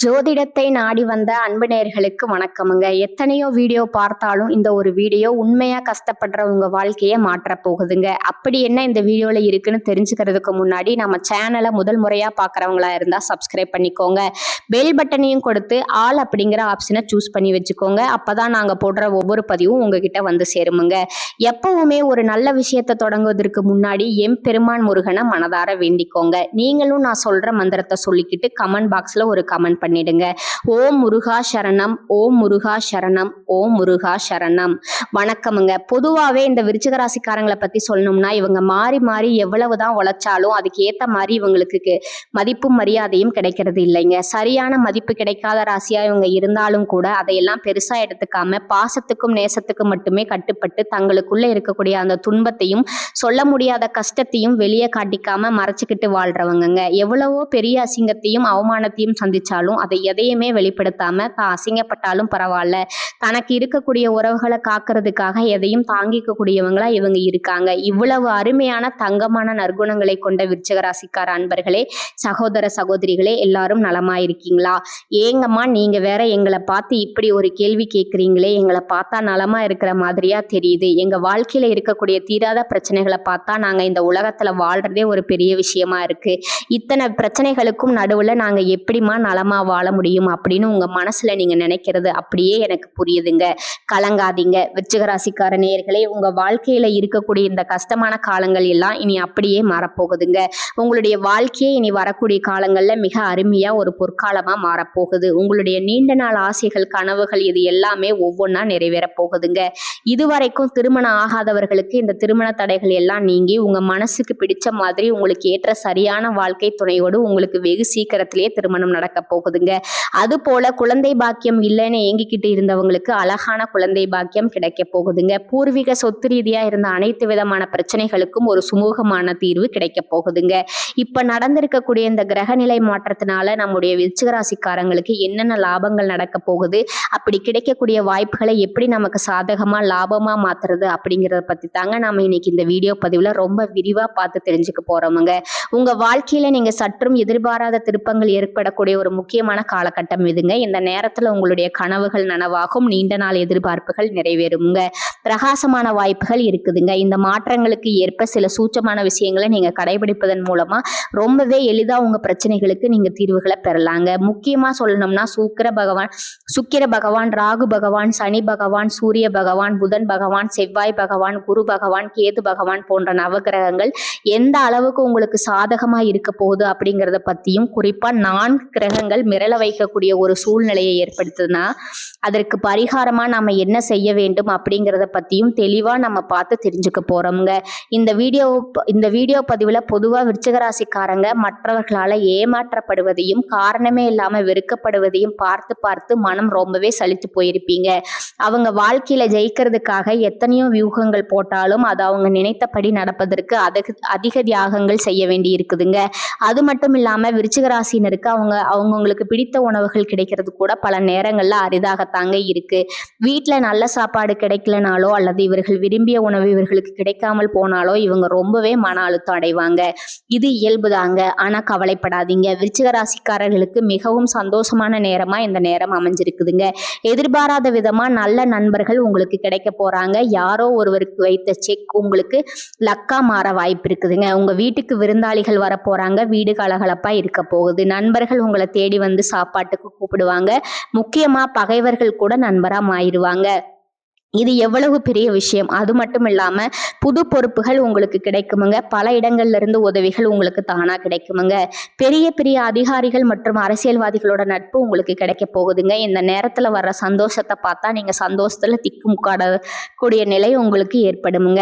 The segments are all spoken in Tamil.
ஜோதிடத்தை நாடி வந்த அன்பு நேயர்களுக்கு வணக்கமுங்க. எத்தனையோ வீடியோ பார்த்தாலும் இந்த ஒரு வீடியோ உண்மையா கஷ்டப்படுற உங்க வாழ்க்கையை மாற்ற போகுதுங்க. அப்படி என்ன இந்த வீடியோல இருக்குன்னு தெரிஞ்சுக்கிறதுக்கு முன்னாடி நம்ம சேனலை முதல் முறையா பார்க்குறவங்களா இருந்தா சப்ஸ்கிரைப் பண்ணிக்கோங்க. பெல் பட்டனையும் கொடுத்து ஆல் அப்படிங்கிற ஆப்ஷனை சூஸ் பண்ணி வச்சுக்கோங்க. அப்பதான் நாங்க போடுற ஒவ்வொரு பதிவும் உங்ககிட்ட வந்து சேருமுங்க. எப்பவுமே ஒரு நல்ல விஷயத்தை தொடங்குவதற்கு முன்னாடி எம்பெருமான் முருகனை மனதார வேண்டிக்கோங்க. நீங்களும் நான் சொல்ற மந்திரத்தை சொல்லிக்கிட்டு கமெண்ட் பாக்ஸ்ல ஒரு கமெண்ட் பண்ணிடுங்க. ஓம் முருகா சரணம், ஓம் முருகா சரணம், ஓம் முருகா சரணம். வணக்கமுங்க. பொதுவாகவே இந்த விருச்சிக ராசிக்காரங்களை பத்தி சொல்லணும்னா இவங்க மாறி மாறி எவ்வளவுதான் உழைச்சாலும் அதுக்கு ஏத்த மாதிரி இவங்களுக்கு மதிப்பும் மரியாதையும் கிடைக்கிறது இல்லைங்க. சரியான மதிப்பு கிடைக்காத ராசியா இவங்க இருந்தாலும் கூட அதையெல்லாம் பெருசா எடுத்துக்காம பாசத்துக்கும் நேசத்துக்கும் மட்டுமே கட்டுப்பட்டு தங்களுக்குள்ள இருக்கக்கூடிய அந்த துன்பத்தையும் சொல்ல முடியாத கஷ்டத்தையும் வெளியே காட்டிக்காம மறைச்சுக்கிட்டு வாழ்றவங்க. எவ்வளவோ பெரிய அசிங்கத்தையும் அவமானத்தையும் சந்திச்சாலும் அதை எதையுமே வெளிப்படுத்தாம தான் அசிங்கப்பட்டாலும் பரவாயில்ல, தனக்கு இருக்கக்கூடிய உறவுகளை காக்கிறதுக்காக எதையும் தாங்கிக்க கூடியவங்களா இவங்க இருக்காங்க. இவ்வளவு அருமையான தங்கமான நற்குணங்களை கொண்ட விருச்சிக ராசிக்கார அன்பர்களே, சகோதர சகோதரிகளே, எல்லாரும் நலமா இருக்கீங்களா? ஏங்கம்மா நீங்க வேற எங்களை பார்த்து இப்படி ஒரு கேள்வி கேட்குறீங்களே, எங்களை பார்த்தா நலமா இருக்கிற மாதிரியா தெரியுது. எங்க வாழ்க்கையில இருக்கக்கூடிய தீராத பிரச்சனைகளை பார்த்தா நாங்க இந்த உலகத்துல வாழ்றதே ஒரு பெரிய விஷயமா இருக்கு. இத்தனை பிரச்சனைகளுக்கும் நடுவுல நாங்க எப்படிமா நலமா வாழ முடியும் அப்படின்னு உங்க மனசுல நீங்க நினைக்கிறது அப்படியே எனக்கு புரியுதுங்க. கலங்காதீங்க விருச்சிக ராசிக்கார நேயர்களே, உங்க வாழ்க்கையில இருக்கக்கூடிய இந்த கஷ்டமான காலங்கள் எல்லாம் இனி அப்படியே மாறப்போகுதுங்க. உங்களுடைய வாழ்க்கையே இனி வரக்கூடிய காலங்கள்ல மிக அருமையா ஒரு பொற்காலமா மாறப்போகுது. உங்களுடைய நீண்ட நாள் ஆசைகள், கனவுகள் இது எல்லாமே ஒவ்வொன்றா நிறைவேற போகுதுங்க. இதுவரைக்கும் திருமணம் ஆகாதவர்களுக்கு இந்த திருமண தடைகள் எல்லாம் நீங்கி உங்க மனசுக்கு பிடிச்ச மாதிரி உங்களுக்கு ஏற்ற சரியான வாழ்க்கை துணையோடு உங்களுக்கு வெகு சீக்கிரத்திலேயே திருமணம் நடக்க போகுதுங்க. அது போல குழந்தை பாக்கியம் இல்லைன்னு ஏங்கிக்கிட்டு இருந்தவங்களுக்கு அழகான குழந்தை பாக்கியம் கிடைக்க போகுதுங்க. பூர்வீக சொத்து ரீதியா இருந்த அனைத்து விதமான பிரச்சனைகளுக்கும் ஒரு சுமூகமான தீர்வு கிடைக்க போகுதுங்க. இப்ப நடந்திருக்கக்கூடிய இந்த கிரகநிலை மாற்றத்தினால நம்முடைய விருச்சிக ராசிக்காரங்களுக்கு என்னென்ன லாபங்கள் நடக்க போகுது, அப்படி கிடைக்கக்கூடிய வாய்ப்புகளை எப்படி நமக்கு சாதகமா லாபமா மாத்துறது அப்படிங்கிறத பத்தி தாங்க நாம இன்னைக்கு இந்த வீடியோ பதிவுல ரொம்ப விரிவா பார்த்து தெரிஞ்சுக்க போறோமுங்க. உங்க வாழ்க்கையில நீங்க சற்றும் எதிர்பாராத திருப்பங்கள் ஏற்படக்கூடிய ஒரு முக்கியமான காலகட்டம் இதுங்க. இந்த நேரத்துல உங்களுடைய கனவுகள் நனவாகும், நீண்ட நாள் எதிர்பார்ப்புகள் நிறைவேறுங்க, பிரகாசமான வாய்ப்புகள் இருக்குதுங்க. இந்த மாற்றங்களுக்கு ஏற்ப சில சூட்சமான விஷயங்களை நீங்க கடைபிடிப்பதன் மூலமா ரொம்பவே எளிதா உங்க பிரச்சனைகளுக்கு நீங்க தீர்வுகளை பெறலாங்க. முக்கியமா சொல்லணும்னா சுக்கிர பகவான், ராகு பகவான், சனி பகவான், சூரிய பகவான், புதன் பகவான், செவ்வாய் பகவான், குரு பகவான், கேது பகவான் போன்ற நவகிரகங்கள் எந்த அளவுக்கு உங்களுக்கு சாதகமா இருக்க போகுது அப்படிங்கிறத பத்தியும், குறிப்பா 4 கிரகங்கள் மிரள வைக்கக்கூடிய ஒரு சூழ்நிலையை ஏற்படுத்துதுன்னா அதற்கு பரிகாரமா நாம என்ன செய்ய வேண்டும் அப்படிங்கிறத பத்தியும் தெளிவா நம்ம பார்த்து தெரிஞ்சுக்க போறோம்ங்க. இந்த வீடியோ பதிவுல பொதுவா விருச்சிக ராசிக்காரங்க மற்றவர்களால ஏமாற்றப்படுவதையும் காரணமே இல்லாம வெறுக்கப்படுவதையும் பார்த்து பார்த்து மனம் ரொம்பவே சலித்து போயிருப்பீங்க. அவங்க வாழ்க்கையில ஜெயிக்கிறதுக்காக எத்தனையோ வியூகங்கள் போட்டாலும் அது அவங்க நினைத்தபடி நடப்பதற்கு அதிக தியாகங்கள் செய்ய வேண்டி இருக்குதுங்க. அது மட்டும் இல்லாம விருச்சிக ராசினருக்கு அவங்களுக்கு பிடித்த உணவுகள் கிடைக்கிறது கூட பல நேரங்கள்ல அரிதாகத்தாங்க இருக்கு. வீட்டுல நல்ல சாப்பாடு கிடைக்கலனாலோ அல்லது இவர்கள் விரும்பிய உணவு இவர்களுக்கு கிடைக்காமல் போனாலோ இவங்க ரொம்பவே மன அழுத்தம் அடைவாங்க. இது இயல்புதாங்க. ஆனா கவலைப்படாதீங்க. விருச்சிக ராசிக்காரர்களுக்கு மிகவும் சந்தோஷமான நேரமா இந்த நேரம் அமைஞ்சிருக்குதுங்க. எதிர்பாராத விதமா நல்ல நண்பர்கள் உங்களுக்கு கிடைக்க போறாங்க. யாரோ ஒருவருக்கு வைத்த செக் உங்களுக்கு லக்கா மாற வாய்ப்பு இருக்குதுங்க. உங்க வீட்டுக்கு விருந்தாளிகள் வர போறாங்க. வீடு கலகலப்பா இருக்க போகுது. நண்பர்கள் உங்களை தேடி வந்து சாப்பாட்டுக்கு கூப்பிடுவாங்க. முக்கியமா பகைவர்கள் கூட நண்பரா மாறிடுவாங்க. இது எவ்வளவு பெரிய விஷயம். அது மட்டும் இல்லாம புது பொறுப்புகள் உங்களுக்கு கிடைக்குமுங்க. பல இடங்கள்ல இருந்து உதவிகள் உங்களுக்கு தானா கிடைக்குமுங்க. பெரிய பெரிய அதிகாரிகள் மற்றும் அரசியல்வாதிகளோட நட்பு உங்களுக்கு கிடைக்க போகுதுங்க. இந்த நேரத்துல வர்ற சந்தோஷத்தை பார்த்தா நீங்க சந்தோஷத்துல திக்குமுக்காடக்கூடிய நிலை உங்களுக்கு ஏற்படுமுங்க.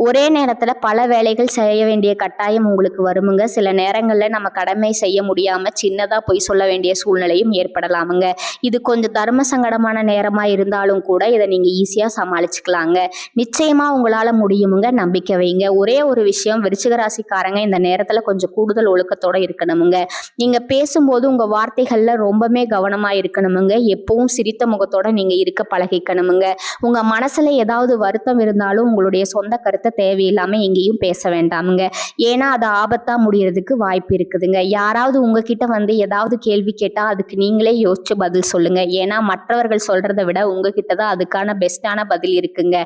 ஒரே நேரத்துல பல வேலைகள் செய்ய வேண்டிய கட்டாயம் உங்களுக்கு வருமுங்க. சில நேரங்கள்ல நம்ம கடமை செய்ய முடியாம சின்னதா பொய் சொல்ல வேண்டிய சூழ்நிலையும் ஏற்படலாமுங்க. இது கொஞ்சம் தர்ம சங்கடமான நேரமா இருந்தாலும் கூட இதை நீங்க ஈஸியா சமாளிச்சுக்கலாங்க. நிச்சயமா உங்களால முடியுமுங்க. நம்பிக்கை வைங்க. ஒரே ஒரு விஷயம், விருச்சிக ராசிக்காரங்க இந்த நேரத்துல கொஞ்சம் கூடுதல் ஒழுக்கத்தோட இருக்கணுமுங்க. நீங்க பேசும்போது உங்க வார்த்தைகள்ல ரொம்பவே கவனமா இருக்கணுமுங்க. எப்பவும் சிரித்த முகத்தோட நீங்க இருக்க பழகிக்கணுமுங்க. உங்க மனசுல ஏதாவது வருத்தம் இருந்தாலும் உங்களுடைய சொந்த கருத்தை தேவையில்லாம எங்கேயும் பேச வேண்டாமுங்க. ஏன்னா அது ஆபத்தா முடியறதுக்கு வாய்ப்பு இருக்குதுங்க. யாராவது உங்ககிட்ட வந்து ஏதாவது கேள்வி கேட்டா அதுக்கு நீங்களே யோசிச்சு பதில் சொல்லுங்க. ஏன்னா மற்றவர்கள் சொல்றதை விட உங்ககிட்ட தான் அதுக்கான பெஸ்டான பதில் இருக்குங்க.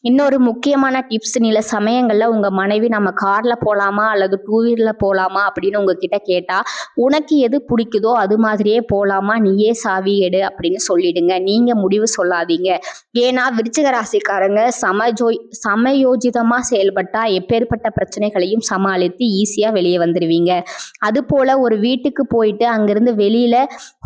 இன்னொரு முக்கியமான டிப்ஸ், சில சமயங்கள்ல உங்க மனைவி நம்ம கார்ல போலாமா அல்லது டூ வீலர்ல போலாமா அப்படின்னு உங்ககிட்ட கேட்டா, உனக்கு எது பிடிக்குதோ அது மாதிரியே போலாமா, நீயே சாவி எடு அப்படின்னு சொல்லிடுங்க. நீங்க முடிவு சொல்லாதீங்க. ஏன்னா விருச்சிக ராசிக்காரங்க சமயோஜிதமா செயல்பட்டா எப்பேற்பட்ட பிரச்சனைகளையும் சமாளித்து ஈஸியா வெளியே வந்துருவீங்க. அது போல ஒரு வீட்டுக்கு போயிட்டு அங்கிருந்து வெளியில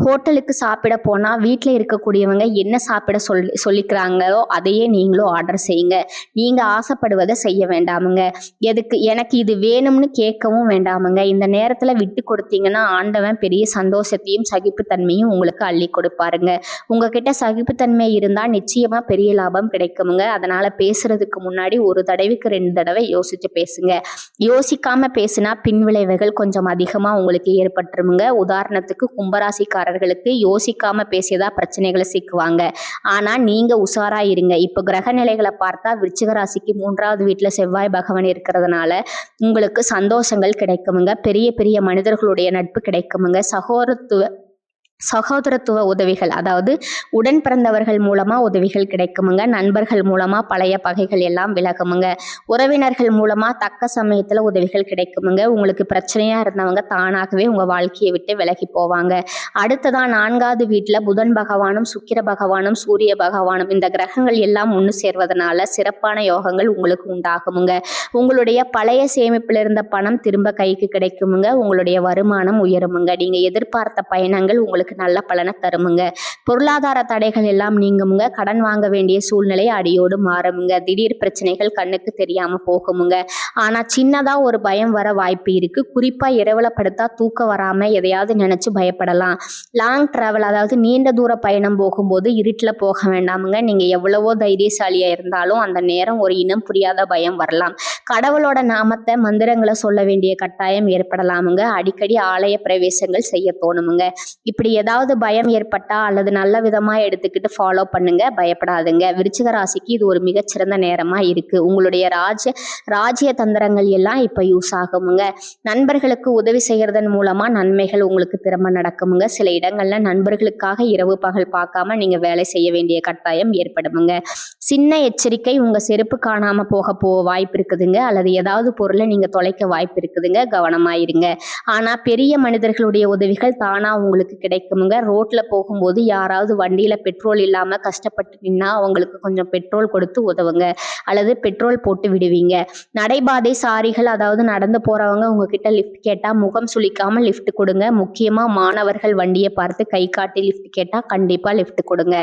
ஹோட்டலுக்கு சாப்பிட போனா வீட்டில் இருக்கக்கூடியவங்க என்ன சாப்பிட சொல்லிக்கிறாங்களோ அதையே நீங்களும் ஆர்டர் செய்யுங்க. நீங்க ஆசைப்படுவதை செய்ய வேண்டாமுங்க. எதுக்கு எனக்கு இது வேணும்னு கேட்கவும் வேண்டாமுங்க. இந்த நேரத்துல விட்டு கொடுத்தீங்கன்னா ஆண்டவன் பெரிய சந்தோஷத்தையும் சகிப்புத்தன்மையும் உங்களுக்கு அள்ளி கொடுப்பாருங்க. உங்ககிட்ட சகிப்புத்தன்மை இருந்தா நிச்சயமா பெரிய லாபம் கிடைக்குமுங்க. அதனால பேசுறதுக்கு முன்னாடி ஒரு தடவைக்கு 2 தடவை யோசிச்சு பேசுங்க. யோசிக்காம பேசினா பின்விளைவுகள் கொஞ்சம் அதிகமா உங்களுக்கு ஏற்பட்டுருமுங்க. உதாரணத்துக்கு கும்பராசிக்காரர்களுக்கு யோசிக்காம பேசியதா பிரச்சனைகளை சிக்குவாங்க. ஆனா நீங்க உஷாரா இருங்க. இப்போ கிரக நிலைகளை பார்த்தா விருச்சிக ராசிக்கு 3வது வீட்டுல செவ்வாய் பகவான் இருக்கிறதுனால உங்களுக்கு சந்தோஷங்கள் கிடைக்குமுங்க. பெரிய பெரிய மனிதர்களுடைய நட்பு கிடைக்குமுங்க. சகோதரத்துவ உதவிகள், அதாவது உடன் பிறந்தவர்கள் மூலமா உதவிகள் கிடைக்குமுங்க. நண்பர்கள் மூலமா பழைய பகைகள் எல்லாம் விலகுமுங்க. உறவினர்கள் மூலமா தக்க சமயத்துல உதவிகள் கிடைக்குமுங்க. உங்களுக்கு பிரச்சனையா இருந்தவங்க தானாகவே உங்க வாழ்க்கையை விட்டு விலகி போவாங்க. அடுத்ததான் 4வது வீட்டுல புதன் பகவானும் சுக்கிர பகவானும் சூரிய பகவானும் இந்த கிரகங்கள் எல்லாம் ஒன்று சேர்வதனால சிறப்பான யோகங்கள் உங்களுக்கு உண்டாகுமுங்க. உங்களுடைய பழைய சேமிப்பில் இருந்த பணம் திரும்ப கைக்கு கிடைக்குமுங்க. உங்களுடைய வருமானம் உயருமுங்க. நீங்க எதிர்பார்த்த பயணங்கள் உங்களுக்கு நல்ல பலனை தருமுங்க. பொருளாதார தடைகள் எல்லாம் நீங்குமுங்க. கடன் வாங்க வேண்டிய சூழ்நிலை அடியோடு மாறுமுங்க. திடீர் பிரச்சனைகள் கண்ணுக்கு தெரியாம போகுமுங்க. ஆனா சின்னதா ஒரு பயம் வர வாய்ப்பு இருக்கு. குறிப்பா இரவுல படுத்தா தூக்கம் வராம எதையாவது நினைச்சு பயப்படலாம். லாங் டிராவல், அதாவது நீண்ட தூர பயணம் போகும்போது இருட்டுல போக வேண்டாமுங்க. நீங்க எவ்வளவோ தைரியசாலியா இருந்தாலும் அந்த நேரம் ஒரு இனம் புரியாத பயம் வரலாம். கடவுளோட நாமத்தை மந்திரங்களை சொல்ல வேண்டிய கட்டாயம் ஏற்படலாமுங்க. அடிக்கடி ஆலய பிரவேசங்கள் செய்ய தோணுமுங்க. இப்படி ஏதாவது பயம் ஏற்பட்டா அல்லது நல்ல விதமா எடுத்துக்கிட்டு ஃபாலோ பண்ணுங்க. பயப்படாதுங்க. விருச்சிக ராசிக்கு இது ஒரு மிகச்சிறந்த நேரமா இருக்கு. உங்களுடைய ராஜ்ய தந்திரங்கள் எல்லாம் இப்ப யூஸ் ஆகுமுங்க. நண்பர்களுக்கு உதவி செய்யறதன் மூலமா நன்மைகள் உங்களுக்கு திரும்ப நடக்குமுங்க. சில இடங்கள்ல நண்பர்களுக்காக இரவு பகல் பார்க்காம நீங்க வேலை செய்ய வேண்டிய கட்டாயம் ஏற்படுமுங்க. சின்ன எச்சரிக்கை, உங்க செருப்பு காணாம போக வாய்ப்பு இருக்குதுங்க. அல்லது ஏதாவது பொருளை நீங்க தொலைக்க வாய்ப்பு இருக்குதுங்க. கவனமாயிருங்க. ஆனா பெரிய மனிதர்களுடைய உதவிகள் தானா உங்களுக்கு கிடைக்குமுங்க. ரோட்ல போகும்போது யாராவது வண்டியில பெட்ரோல் இல்லாம கஷ்டப்பட்டு நின்னா அவங்களுக்கு கொஞ்சம் பெட்ரோல் கொடுத்து உதவுங்க. அல்லது பெட்ரோல் போட்டு விடுவீங்க. நடைபாதை சாரிகள், அதாவது நடந்து போறவங்க உங்ககிட்ட லிஃப்ட் கேட்டா முகம் சுளிக்காம லிஃப்ட் கொடுங்க. முக்கியமா மாணவர்கள் வண்டியை பார்த்து கை காட்டி லிஃப்ட் கேட்டா கண்டிப்பா லிஃப்ட் கொடுங்க.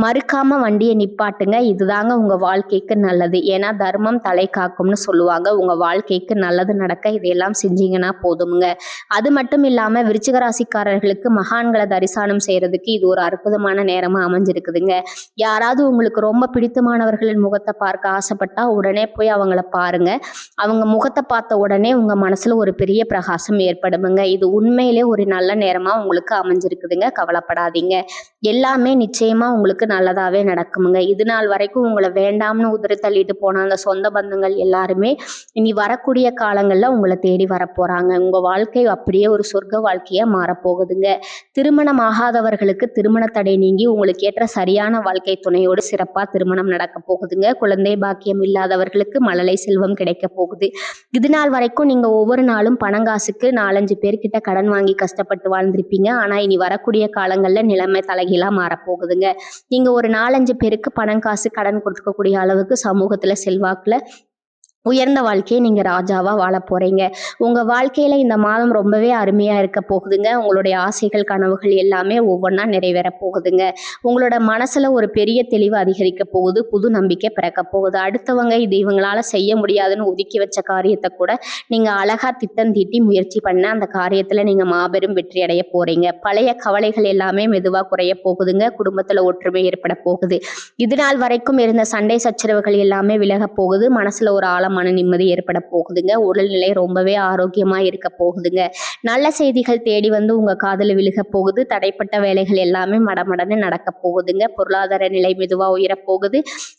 மறுக்காம வண்டியை நிப்பாட்டுங்க. இதுதாங்க உங்க வாழ்க்கைக்கு நல்லது. ஏன்னா தர்மம் தலை காக்கும்னு சொல்லுவாங்க. உங்க வாழ்க்கைக்கு நல்லது நடக்க இதையெல்லாம் செஞ்சீங்கன்னா போதுமுங்க. அது மட்டும் இல்லாம விருச்சிக ராசிக்காரர்களுக்கு மகான்களை தரிசனம் செய்யறதுக்கு இது ஒரு அற்புதமான நேரமா அமைஞ்சிருக்குதுங்க. யாராவது உங்களுக்கு ரொம்ப பிடித்தமானவர்களின் முகத்தை பார்க்க ஆசைப்பட்டா உடனே போய் அவங்கள பாருங்க. அவங்க முகத்தை பார்த்த உடனே உங்க மனசுல ஒரு பெரிய பிரகாசம் ஏற்படுமுங்க. இது உண்மையிலே ஒரு நல்ல நேரமா உங்களுக்கு அமைஞ்சிருக்குதுங்க. கவலைப்படாதீங்க. எல்லாமே நிச்சயமா உங்களுக்கு நல்லதாவே நடக்குமுங்க. இது நாள் வரைக்கும் உங்களை வேண்டாம்னு உதறி தள்ளிட்டு போன அந்த சொந்த பந்தங்கள் எல்லாருமே இனி வரக்கூடிய காலங்கள்ல உங்களை தேடி வரப்போறாங்க. உங்க வாழ்க்கை அப்படியே ஒரு சொர்க்க வாழ்க்கையா மாறப்போகுதுங்க. திருமணம் ஆகாதவர்களுக்கு திருமண தடை நீங்கி உங்களுக்கு ஏற்ற சரியான வாழ்க்கை துணையோடு சிறப்பா திருமணம் நடக்க போகுதுங்க. குழந்தை பாக்கியம் இல்லாதவர்களுக்கு மழலை செல்வம் கிடைக்க போகுது. இது நாள் வரைக்கும் நீங்க ஒவ்வொரு நாளும் பணங்காசுக்கு 4-5 பேர்கிட்ட கடன் வாங்கி கஷ்டப்பட்டு வாழ்ந்திருப்பீங்க. ஆனா இனி வரக்கூடிய காலங்கள்ல நிலைமை தலைகீழா மாறப்போகுதுங்க. நீங்க ஒரு 4-5 பேருக்கு பணம் காசு கடன் கொடுக்கக்கூடிய அளவுக்கு சமூகத்துல செல்வாக்குல உயர்ந்த வாழ்க்கையை நீங்க ராஜாவா வாழப் போறீங்க. உங்க வாழ்க்கையில இந்த மாதம் ரொம்பவே அருமையா இருக்க போகுதுங்க. உங்களுடைய ஆசைகள், கனவுகள் எல்லாமே ஒவ்வொன்னா நிறைவேறப் போகுதுங்க. உங்களோட மனசுல ஒரு பெரிய தெளிவு அதிகரிக்க போகுது. புது நம்பிக்கை பிறக்கப் போகுது. அடுத்தவங்க இது இவங்களால செய்ய முடியாதுன்னு ஒதுக்கி வச்ச காரியத்த கூட நீங்க அழகா திட்டம் தீட்டி முயற்சி பண்ண அந்த காரியத்துல நீங்க மாபெரும் வெற்றி அடைய போறீங்க. பழைய கவலைகள் எல்லாமே மெதுவா குறையப் போகுதுங்க. குடும்பத்துல ஒற்றுமை ஏற்பட போகுது. இதுநாள் வரைக்கும் இருந்த சண்டை சச்சரவுகள் எல்லாமே விலகப் போகுது. மனசுல ஒரு மன நிம்மதி ஏற்பட போகுதுங்க. உடல்நிலை ரொம்பவே ஆரோக்கியமா இருக்க போகுதுங்க. நல்ல செய்திகள் தேடி வந்து உங்க காதுல விழுக போகுது. தடைப்பட்ட வேலைகள் எல்லாமே மடமடன்னு நடக்க போகுதுங்க. பொருளாதார நிலை மெதுவா உயரப் போகுது.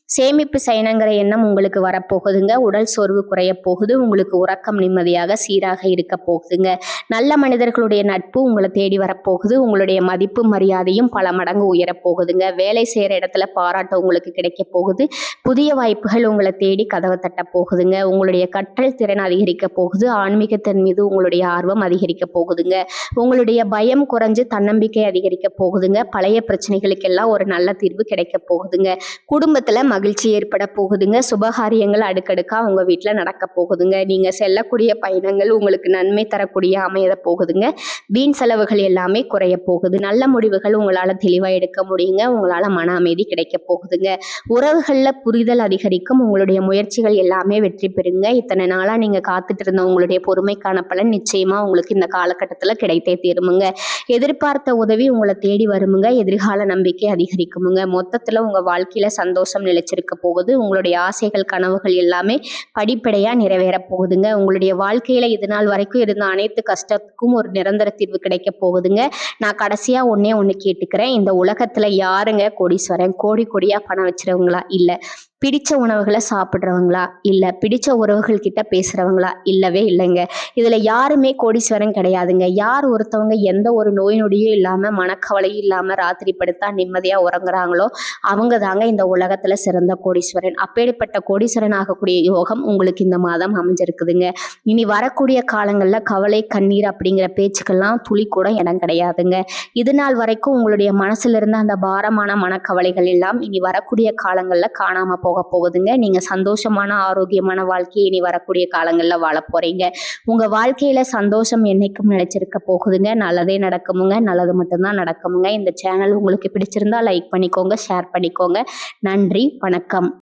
சேமிப்பு செய்யணுங்கிற எண்ணம் உங்களுக்கு வரப்போகுதுங்க. உடல் சோர்வு குறைய போகுது. உங்களுக்கு உறக்கம் நிம்மதியாக சீராக இருக்க போகுதுங்க. நல்ல மனிதர்களுடைய நட்பு உங்களை தேடி வரப்போகுது. உங்களுடைய மதிப்பு மரியாதையும் பல மடங்கு உயரப் போகுதுங்க. வேலை செய்யற இடத்துல பாராட்டு உங்களுக்கு கிடைக்க போகுது. புதிய வாய்ப்புகள் உங்களை தேடி கதவை தட்ட போகுதுங்க. உங்களுடைய கற்றல் திறன் அதிகரிக்க போகுது. ஆன்மீகத்தின் மீது உங்களுடைய ஆர்வம் அதிகரிக்க போகுதுங்க. உங்களுடைய பயம் குறைஞ்சு தன்னம்பிக்கை அதிகரிக்க போகுதுங்க. பழைய பிரச்சனைகளுக்கெல்லாம் ஒரு நல்ல தீர்வு கிடைக்க போகுதுங்க. குடும்பத்துல மகிழ்ச்சி ஏற்பட போகுதுங்க. சுபகாரியங்கள் அடுக்கடுக்கா உங்க வீட்டுல நடக்க போகுதுங்க. நீங்க செல்லக்கூடிய பயணங்கள் உங்களுக்கு நன்மை தரக்கூடிய அமைய போகுதுங்க. வீண் செலவுகள் எல்லாமே குறைய போகுது. நல்ல முடிவுகள் உங்களால தெளிவா எடுக்க முடியுங்க. உங்களால மன அமைதி கிடைக்க போகுதுங்க. உறவுகள்ல புரிதல் அதிகரிக்கும். உங்களுடைய முயற்சிகள் எல்லாமே வெற்றி பெறுங்க. இத்தனை நாளா நீங்க காத்துட்டு இருந்த உங்களுடைய பொறுமைக்கான பலன் நிச்சயமா உங்களுக்கு இந்த காலகட்டத்துல கிடைத்தே தீருமுங்க. எதிர்பார்த்த உதவி உங்களை தேடி வருமுங்க. எதிர்கால நம்பிக்கை அதிகரிக்குமுங்க. மொத்தத்துல உங்க வாழ்க்கையில சந்தோஷம் நிலைச்சிருக்க போகுது. உங்களுடைய ஆசைகள், கனவுகள் எல்லாமே படிப்படியா நிறைவேற போகுதுங்க. உங்களுடைய வாழ்க்கையில இது நாள் வரைக்கும் இருந்த அனைத்து கஷ்டத்துக்கும் ஒரு நிரந்தர தீர்வு கிடைக்க போகுதுங்க. நான் கடைசியா ஒண்ணே ஒண்ணு கேட்டுக்கிறேன். இந்த உலகத்துல யாருங்க கோடீஸ்வரன்? கோடி கோடியா பணம் வச்சிருவங்களா? இல்ல. பிடிச்ச உணவுகளை சாப்பிட்றவங்களா? இல்ல. பிடிச்ச உறவுகள் கிட்ட பேசுறவங்களா? இல்லவே இல்லைங்க. இதுல யாருமே கோடீஸ்வரன் கிடையாதுங்க. யார் ஒருத்தவங்க எந்த ஒரு நோய் நொடியும் இல்லாம மனக்கவலையும் இல்லாம ராத்திரி படுத்தா நிம்மதியா உறங்குறாங்களோ அவங்க தாங்க இந்த உலகத்துல சிறந்த கோடீஸ்வரன். அப்பேற்பட்ட கோடீஸ்வரன் ஆகக்கூடிய யோகம் உங்களுக்கு இந்த மாதம் அமைஞ்சிருக்குதுங்க. இனி வரக்கூடிய காலங்கள்ல கவலை, கண்ணீர் அப்படிங்கிற பேச்சுக்கெல்லாம் துளி கூட இடம் கிடையாதுங்க. இது நாள் வரைக்கும் உங்களுடைய மனசுல இருந்த அந்த பாரமான மனக்கவலைகள் எல்லாம் இனி வரக்கூடிய காலங்கள்ல காணாம போக போகுதுங்க. நீங்க சந்தோஷமான ஆரோக்கியமான வாழ்க்கையை இனி வரக்கூடிய காலங்கள்ல வாழ போறீங்க. உங்க வாழ்க்கையில சந்தோஷம் என்னைக்கும் நிலைச்சிருக்க போகுதுங்க. நல்லதே நடக்குமுங்க. நல்லது மட்டும்தான் நடக்குமுங்க. இந்த சேனல் உங்களுக்கு பிடிச்சிருந்தா லைக் பண்ணிக்கோங்க, ஷேர் பண்ணிக்கோங்க. நன்றி, வணக்கம்.